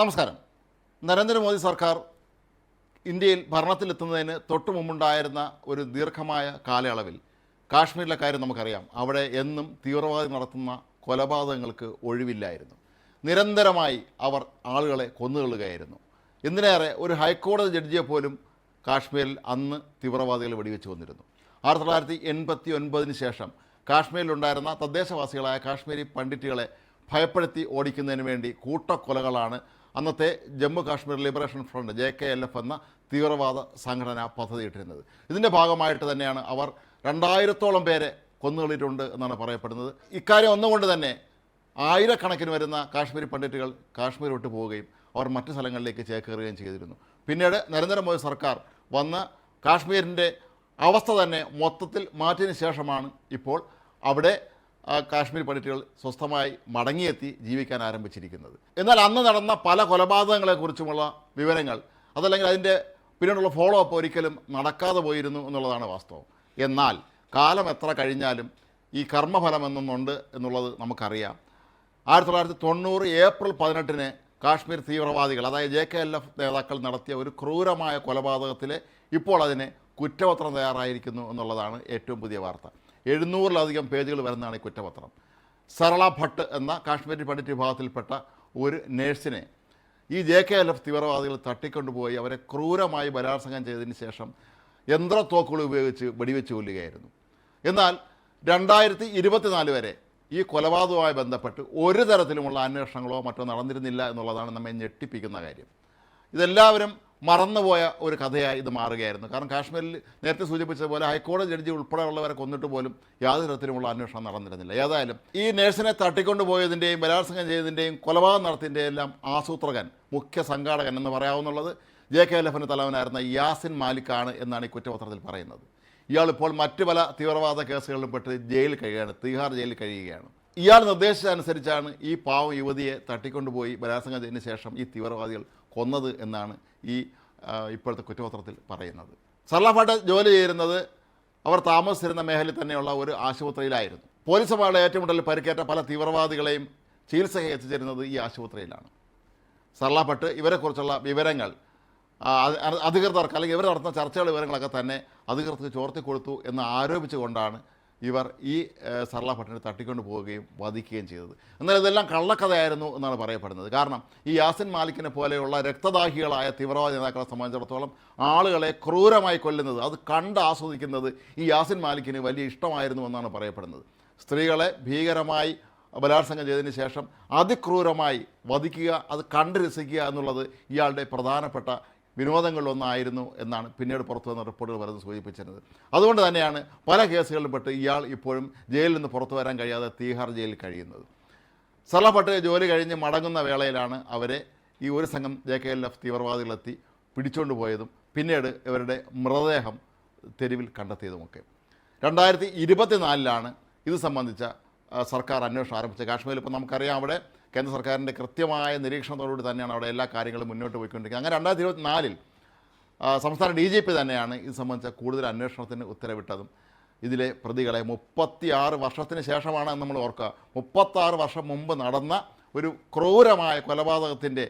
നമസ്കാരം. നരേന്ദ്രമോദി സർക്കാർ ഇന്ത്യയിൽ ഭരണത്തിലെത്തുന്നതിന് തൊട്ടു മുമ്പുണ്ടായിരുന്ന ഒരു ദീർഘമായ കാലയളവിൽ കാശ്മീരിലെ കാര്യം നമുക്കറിയാം. അവിടെ എന്നും തീവ്രവാദി നടത്തുന്ന കൊലപാതകങ്ങൾക്ക് ഒഴിവില്ലായിരുന്നു. നിരന്തരമായി അവർ ആളുകളെ കൊന്നുകൊള്ളുകയായിരുന്നു. എന്തിനേറെ ഒരു ഹൈക്കോടതി ജഡ്ജിയെ പോലും കാശ്മീരിൽ അന്ന് തീവ്രവാദികൾ വെടിവെച്ച് കൊന്നിരുന്നു. 1989 ശേഷം കാശ്മീരിലുണ്ടായിരുന്ന തദ്ദേശവാസികളായ കാശ്മീരി പണ്ഡിറ്റുകളെ ഭയപ്പെടുത്തി ഓടിക്കുന്നതിന് വേണ്ടി കൂട്ടക്കൊലകളാണ് അന്നത്തെ Jammu Kashmir Liberation Front JKLF എന്ന തീവ്രവാദ സംഘടന പദ്ധതിയിട്ടിരുന്നത്. ഇതിൻ്റെ ഭാഗമായിട്ട് തന്നെയാണ് അവർ 2000-ഓളം പേരെ കൊന്നുകളിട്ടുണ്ട് എന്നാണ് പറയപ്പെടുന്നത്. ഇക്കാര്യം ഒന്നുകൊണ്ട് തന്നെ ആയിരക്കണക്കിന് വരുന്ന കാശ്മീരി പണ്ഡിറ്റുകൾ കാശ്മീർ വിട്ടു പോവുകയും അവർ മറ്റു സ്ഥലങ്ങളിലേക്ക് ചേക്കേറുകയും ചെയ്തിരുന്നു. പിന്നീട് നരേന്ദ്രമോദി സർക്കാർ വന്ന് കാശ്മീരിൻ്റെ അവസ്ഥ തന്നെ മൊത്തത്തിൽ മാറ്റിയതിന് ശേഷമാണ് ഇപ്പോൾ അവിടെ കാശ്മീർ പണ്ഡിറ്റുകൾ സ്വസ്ഥമായി മടങ്ങിയെത്തി ജീവിക്കാൻ ആരംഭിച്ചിരിക്കുന്നത്. എന്നാൽ അന്ന് നടന്ന പല കൊലപാതകങ്ങളെക്കുറിച്ചുമുള്ള വിവരങ്ങൾ അതല്ലെങ്കിൽ അതിൻ്റെ പിന്നീടുള്ള ഫോളോ അപ്പ് ഒരിക്കലും നടക്കാതെ പോയിരുന്നു എന്നുള്ളതാണ് വാസ്തവം. എന്നാൽ കാലം എത്ര കഴിഞ്ഞാലും ഈ കർമ്മഫലം എന്നൊന്നുണ്ട് എന്നുള്ളത് നമുക്കറിയാം. 1990 ഏപ്രിൽ 18 കാശ്മീർ തീവ്രവാദികൾ അതായത് JKLF നേതാക്കൾ നടത്തിയ ഒരു ക്രൂരമായ കൊലപാതകത്തിലെ ഇപ്പോൾ അതിന് കുറ്റപത്രം തയ്യാറായിരിക്കുന്നു എന്നുള്ളതാണ് ഏറ്റവും പുതിയ വാർത്ത. 700-ലധികം പേജുകൾ വരുന്നതാണ് ഈ കുറ്റപത്രം. സരള ഭട്ട് എന്ന കാശ്മീരി പണ്ഡിറ്റ് വിഭാഗത്തിൽപ്പെട്ട ഒരു നേഴ്സിനെ ഈ JKLF തീവ്രവാദികൾ തട്ടിക്കൊണ്ടുപോയി അവരെ ക്രൂരമായി ബലാത്സംഗം ചെയ്തതിന് ശേഷം യന്ത്രത്തോക്കുകൾ ഉപയോഗിച്ച് വെടിവെച്ച് കൊല്ലുകയായിരുന്നു. എന്നാൽ 2024 വരെ ഈ കൊലപാതകവുമായി ബന്ധപ്പെട്ട് ഒരു തരത്തിലുമുള്ള അന്വേഷണങ്ങളോ മറ്റോ നടന്നിരുന്നില്ല എന്നുള്ളതാണ് നമ്മെ ഞെട്ടിപ്പിക്കുന്ന കാര്യം. ഇതെല്ലാവരും മറന്നുപോയ ഒരു കഥയായി ഇത് മാറുകയായിരുന്നു. കാരണം കാശ്മീരിൽ നേരത്തെ സൂചിപ്പിച്ചതുപോലെ ഹൈക്കോടതി ജഡ്ജി ഉൾപ്പെടെയുള്ളവരെ കൊന്നിട്ട് പോലും യാതൊരു തരത്തിലുമുള്ള അന്വേഷണം നടന്നിരുന്നില്ല. ഏതായാലും ഈ നേഴ്സിനെ തട്ടിക്കൊണ്ടുപോയതിൻ്റെയും ബലാത്സംഗം ചെയ്തതിൻ്റെയും കൊലപാതകം നടത്തിയതിൻ്റെയും എല്ലാം ആസൂത്രകൻ, മുഖ്യ സംഘാടകൻ എന്ന് പറയാവുന്നുള്ളത് JKLFിൻ്റെ തലവനായിരുന്ന യാസിൻ മാലിക്കാണ് എന്നാണ് ഈ കുറ്റപത്രത്തിൽ പറയുന്നത്. ഇയാളിപ്പോൾ മറ്റ് പല തീവ്രവാദ കേസുകളിലും പെട്ട് ജയിലിൽ കഴിയുകയാണ്, തീഹാർ ജയിലിൽ കഴിയുകയാണ്. ഇയാൾ നിർദ്ദേശിച്ചതനുസരിച്ചാണ് ഈ പാവം യുവതിയെ തട്ടിക്കൊണ്ടുപോയി ബലാത്സംഗം ചെയ്തതിന് ശേഷം ഈ തീവ്രവാദികൾ കൊന്നത് എന്നാണ് ഈ ഇപ്പോഴത്തെ കുറ്റപത്രത്തിൽ പറയുന്നത്. സരള ഭട്ട് ജോലി ചെയ്യുന്നത് അവർ താമസിച്ചിരുന്ന മേഖലയിൽ തന്നെയുള്ള ഒരു ആശുപത്രിയിലായിരുന്നു. പോലീസുമായുള്ള ഏറ്റുമുട്ടലിൽ പരിക്കേറ്റ പല തീവ്രവാദികളെയും ചികിത്സയ്ക്ക് എത്തിച്ചിരുന്നത് ഈ ആശുപത്രിയിലാണ്. സരള ഭട്ട് ഇവരെക്കുറിച്ചുള്ള വിവരങ്ങൾ അധികൃതർക്ക് അല്ലെങ്കിൽ ഇവർ നടത്തുന്ന ചർച്ചകളുടെ വിവരങ്ങളൊക്കെ തന്നെ അധികൃതർക്ക് ചോർത്തി കൊടുത്തു എന്ന് ആരോപിച്ചുകൊണ്ടാണ് ഇവർ ഈ സരള ഭട്ടിനെ തട്ടിക്കൊണ്ട് പോവുകയും വധിക്കുകയും ചെയ്തത്. എന്നാൽ ഇതെല്ലാം കള്ളക്കഥയായിരുന്നു എന്നാണ് പറയപ്പെടുന്നത്. കാരണം ഈ യാസിൻ മാലിക്കിനെ പോലെയുള്ള രക്തദാഹികളായ തീവ്രവാദി നേതാക്കളെ സംബന്ധിച്ചിടത്തോളം ആളുകളെ ക്രൂരമായി കൊല്ലുന്നത്, അത് കണ്ട് ആസ്വദിക്കുന്നത് ഈ യാസിൻ മാലിക്കിന് വലിയ ഇഷ്ടമായിരുന്നു എന്നാണ് പറയപ്പെടുന്നത്. സ്ത്രീകളെ ഭീകരമായി ബലാത്സംഗം ചെയ്തതിന് ശേഷം അതിക്രൂരമായി വധിക്കുക, അത് കണ്ട് രസിക്കുക എന്നുള്ളത് ഇയാളുടെ പ്രധാനപ്പെട്ട വിനോദങ്ങളിലൊന്നായിരുന്നു എന്നാണ് പിന്നീട് പുറത്തു വന്ന റിപ്പോർട്ടുകൾ വരുന്നത് സൂചിപ്പിച്ചിരുന്നത്. അതുകൊണ്ട് തന്നെയാണ് പല കേസുകളിലും പെട്ട് ഇയാൾ ഇപ്പോഴും ജയിലിൽ നിന്ന് പുറത്തു വരാൻ കഴിയാതെ തീഹാർ ജയിലിൽ കഴിയുന്നത്. സരള ഭട്ട് ജോലി കഴിഞ്ഞ് മടങ്ങുന്ന വേളയിലാണ് അവരെ ഈ ഒരു സംഘം JKLF തീവ്രവാദികളെത്തി പിടിച്ചുകൊണ്ട് പോയതും പിന്നീട് ഇവരുടെ മൃതദേഹം തെരുവിൽ കണ്ടെത്തിയതുമൊക്കെ. 2024 ഇത് സംബന്ധിച്ച സർക്കാർ അന്വേഷണം ആരംഭിച്ചത്. കാശ്മീരിൽ ഇപ്പോൾ നമുക്കറിയാം അവിടെ കേന്ദ്ര സർക്കാരിൻ്റെ കൃത്യമായ നിരീക്ഷണത്തോടുകൂടി തന്നെയാണ് അവിടെ എല്ലാ കാര്യങ്ങളും മുന്നോട്ട് പോയിക്കൊണ്ടിരിക്കുന്നത്. അങ്ങനെ 2024 സംസ്ഥാന DGP തന്നെയാണ് ഇത് സംബന്ധിച്ച കൂടുതൽ അന്വേഷണത്തിന് ഉത്തരവിട്ടതും. ഇതിലെ പ്രതികളെ 36 വർഷത്തിന് ശേഷമാണ് നമ്മൾ ഓർക്കുക, 36 വർഷം മുമ്പ് നടന്ന ഒരു ക്രൂരമായ കൊലപാതകത്തിൻ്റെ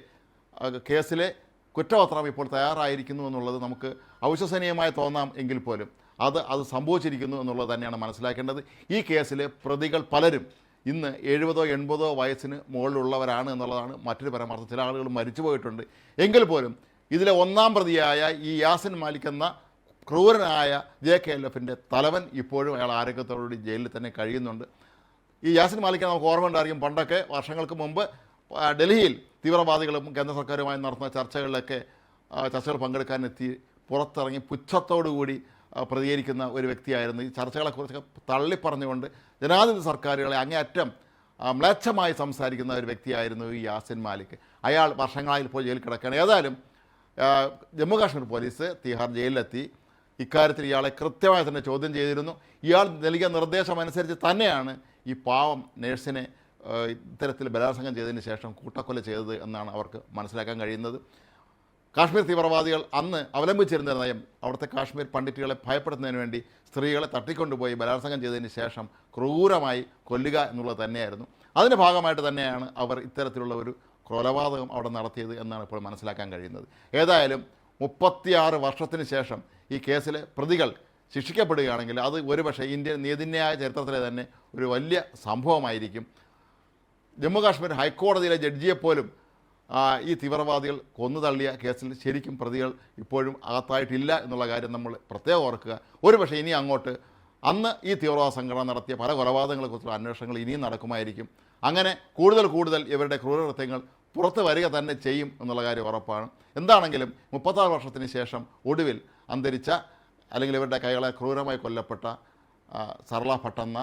കേസിലെ കുറ്റപത്രം ഇപ്പോൾ തയ്യാറായിരിക്കുന്നു എന്നുള്ളത് നമുക്ക് അവിശ്വസനീയമായി തോന്നാം എങ്കിൽ പോലും അത് സംഭവിച്ചിരിക്കുന്നു എന്നുള്ളത് തന്നെയാണ് മനസ്സിലാക്കേണ്ടത്. ഈ കേസിലെ പ്രതികൾ പലരും ഇന്ന് 70-80 വയസ്സിന് മുകളിലുള്ളവരാണ് എന്നുള്ളതാണ് മറ്റൊരു പരമാർത്ഥം. ചില ആളുകൾ മരിച്ചു പോയിട്ടുണ്ട്. എങ്കിൽ പോലും ഇതിലെ ഒന്നാം പ്രതിയായ ഈ യാസിൻ മാലിക് എന്ന ക്രൂരനായ JKLFിൻ്റെ തലവൻ ഇപ്പോഴും അയാൾ ആരോഗ്യത്തോടുകൂടി ജയിലിൽ തന്നെ കഴിയുന്നുണ്ട്. ഈ യാസിൻ മാലിക്കിനെ നമുക്ക് ഓർമ്മ ഉണ്ടായിരിക്കും. പണ്ടൊക്കെ വർഷങ്ങൾക്ക് മുമ്പ് ഡൽഹിയിൽ തീവ്രവാദികളും കേന്ദ്ര സർക്കാരുമായി നടത്തുന്ന ചർച്ചകൾ പങ്കെടുക്കാനെത്തി പുറത്തിറങ്ങി പുച്ഛത്തോടുകൂടി പ്രതികരിക്കുന്ന ഒരു വ്യക്തിയായിരുന്നു. ഈ ചർച്ചകളെക്കുറിച്ചൊക്കെ തള്ളിപ്പറഞ്ഞുകൊണ്ട് ജനാധിപത്യ സർക്കാരുകളെ അങ്ങേയറ്റം മ്ലേച്ഛമായി സംസാരിക്കുന്ന ഒരു വ്യക്തിയായിരുന്നു ഈ യാസിൻ മാലിക്. അയാൾ വർഷങ്ങളായി ഇപ്പോൾ ജയിലിൽ കിടക്കുകയാണ്. ഏതായാലും ജമ്മു കാശ്മീർ പോലീസ് തീഹാർ ജയിലിലെത്തി ഇക്കാര്യത്തിൽ ഇയാളെ കൃത്യമായി തന്നെ ചോദ്യം ചെയ്തിരുന്നു. ഇയാൾ നൽകിയ നിർദ്ദേശമനുസരിച്ച് തന്നെയാണ് ഈ പാവം നേഴ്സിനെ ഇത്തരത്തിൽ ബലാത്സംഗം ചെയ്തതിന് ശേഷം കൂട്ടക്കൊല ചെയ്തത് എന്നാണ് അവർക്ക് മനസ്സിലാക്കാൻ കഴിയുന്നത്. കാശ്മീർ തീവ്രവാദികൾ അന്ന് അവലംബിച്ചിരുന്ന നയം അവിടുത്തെ കാശ്മീർ പണ്ഡിറ്റുകളെ ഭയപ്പെടുത്തുന്നതിന് വേണ്ടി സ്ത്രീകളെ തട്ടിക്കൊണ്ടുപോയി ബലാത്സംഗം ചെയ്തതിന് ശേഷം ക്രൂരമായി കൊല്ലുക എന്നുള്ളത് തന്നെയായിരുന്നു. അതിൻ്റെ ഭാഗമായിട്ട് തന്നെയാണ് അവർ ഇത്തരത്തിലുള്ള ഒരു കൊലപാതകം അവിടെ നടത്തിയത് എന്നാണ് ഇപ്പോൾ മനസ്സിലാക്കാൻ കഴിയുന്നത്. ഏതായാലും 36 വർഷത്തിന് ശേഷം ഈ കേസിലെ പ്രതികൾ ശിക്ഷിക്കപ്പെടുകയാണെങ്കിൽ അത് ഒരുപക്ഷെ ഇന്ത്യൻ നീതിന്യായ ചരിത്രത്തിലെ തന്നെ ഒരു വലിയ സംഭവമായിരിക്കും. ജമ്മു കാശ്മീർ ഹൈക്കോടതിയിലെ ജഡ്ജിയെപ്പോലും ഈ തീവ്രവാദികൾ കൊന്നു തള്ളിയ കേസിൽ ശരിക്കും പ്രതികൾ ഇപ്പോഴും അകത്തായിട്ടില്ല എന്നുള്ള കാര്യം നമ്മൾ പ്രത്യേകം ഓർക്കുക. ഒരുപക്ഷെ ഇനി അങ്ങോട്ട് അന്ന് ഈ തീവ്രവാദ സംഘടന നടത്തിയ പല കൊലപാതകങ്ങളെക്കുറിച്ചുള്ള അന്വേഷണങ്ങൾ ഇനിയും നടക്കുമായിരിക്കും. അങ്ങനെ കൂടുതൽ ഇവരുടെ ക്രൂരകൃത്യങ്ങൾ പുറത്ത് വരിക തന്നെ ചെയ്യും എന്നുള്ള കാര്യം ഉറപ്പാണ്. എന്താണെങ്കിലും 36 വർഷത്തിന് ശേഷം ഒടുവിൽ അന്തരിച്ച അല്ലെങ്കിൽ ഇവരുടെ കൈകളെ ക്രൂരമായി കൊല്ലപ്പെട്ട സർള ഭട്ട് എന്ന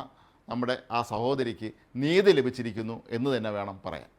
നമ്മുടെ ആ സഹോദരിക്ക് നീതി ലഭിച്ചിരിക്കുന്നു എന്ന് തന്നെ വേണം പറയാൻ.